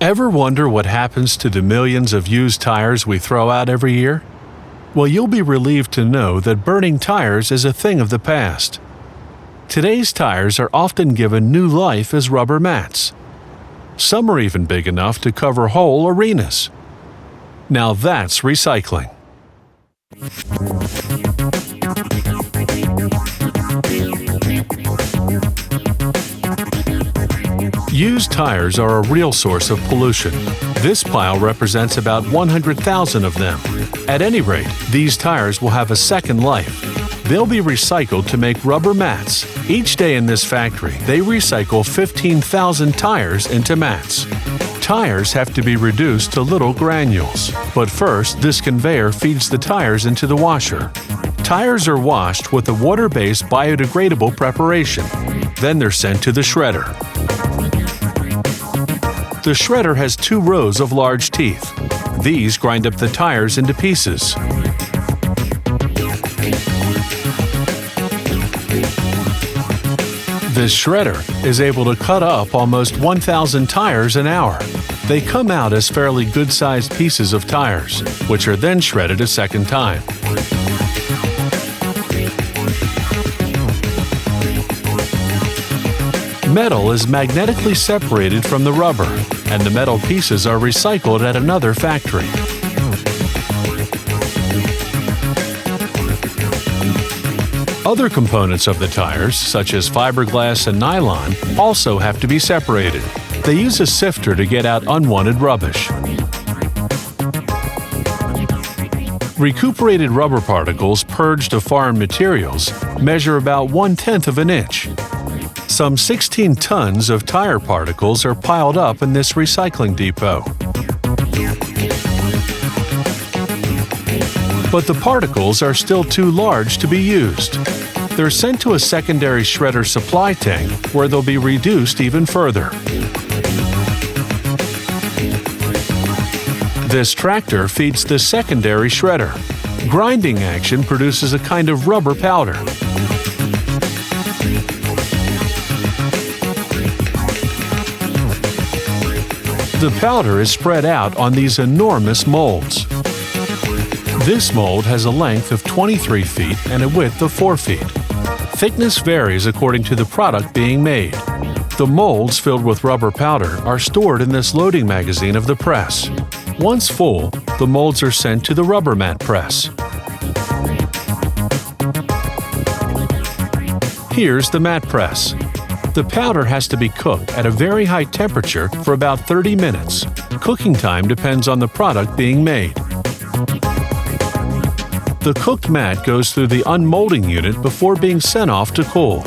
Ever wonder what happens to the millions of used tires we throw out every year? Well, you'll be relieved to know that burning tires is a thing of the past. Today's tires are often given new life as rubber mats. Some are even big enough to cover whole arenas. Now that's recycling. Used tires are a real source of pollution. This pile represents about 100,000 of them. At any rate, these tires will have a second life. They'll be recycled to make rubber mats. Each day in this factory, they recycle 15,000 tires into mats. Tires have to be reduced to little granules. But first, this conveyor feeds the tires into the washer. Tires are washed with a water-based biodegradable preparation. Then they're sent to the shredder. The shredder has 2 rows of large teeth. These grind up the tires into pieces. This shredder is able to cut up almost 1,000 tires an hour. They come out as fairly good-sized pieces of tires, which are then shredded a second time. Metal is magnetically separated from the rubber, and the metal pieces are recycled at another factory. Other components of the tires, such as fiberglass and nylon, also have to be separated. They use a sifter to get out unwanted rubbish. Recuperated rubber particles purged of foreign materials measure about 1/10 of an inch. Some 16 tons of tire particles are piled up in this recycling depot. But the particles are still too large to be used. They're sent to a secondary shredder supply tank where they'll be reduced even further. This tractor feeds the secondary shredder. Grinding action produces a kind of rubber powder. The powder is spread out on these enormous molds. This mold has a length of 23 feet and a width of 4 feet. Thickness varies according to the product being made. The molds filled with rubber powder are stored in this loading magazine of the press. Once full, the molds are sent to the rubber mat press. Here's the mat press. The powder has to be cooked at a very high temperature for about 30 minutes. Cooking time depends on the product being made. The cooked mat goes through the unmolding unit before being sent off to cool.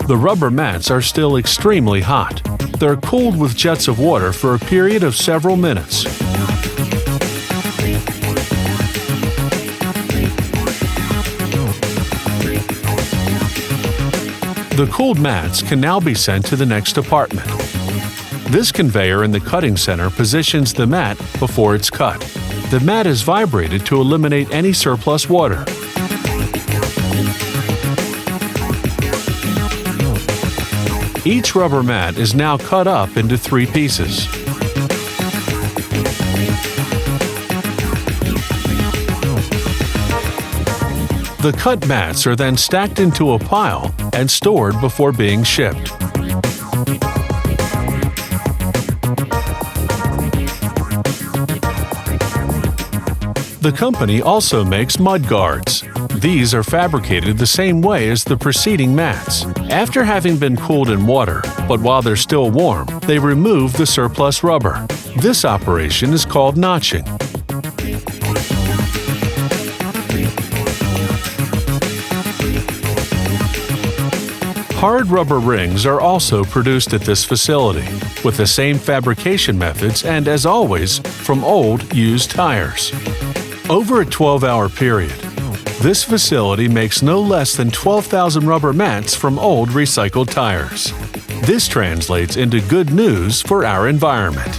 The rubber mats are still extremely hot. They're cooled with jets of water for a period of several minutes. The cooled mats can now be sent to the next department. This conveyor in the cutting center positions the mat before it's cut. The mat is vibrated to eliminate any surplus water. Each rubber mat is now cut up into 3 pieces. The cut mats are then stacked into a pile and stored before being shipped. The company also makes mud guards. These are fabricated the same way as the preceding mats. After having been cooled in water, but while they're still warm, they remove the surplus rubber. This operation is called notching. Hard rubber rings are also produced at this facility, with the same fabrication methods and, as always, from old, used tires. Over a 12-hour period, this facility makes no less than 12,000 rubber mats from old recycled tires. This translates into good news for our environment.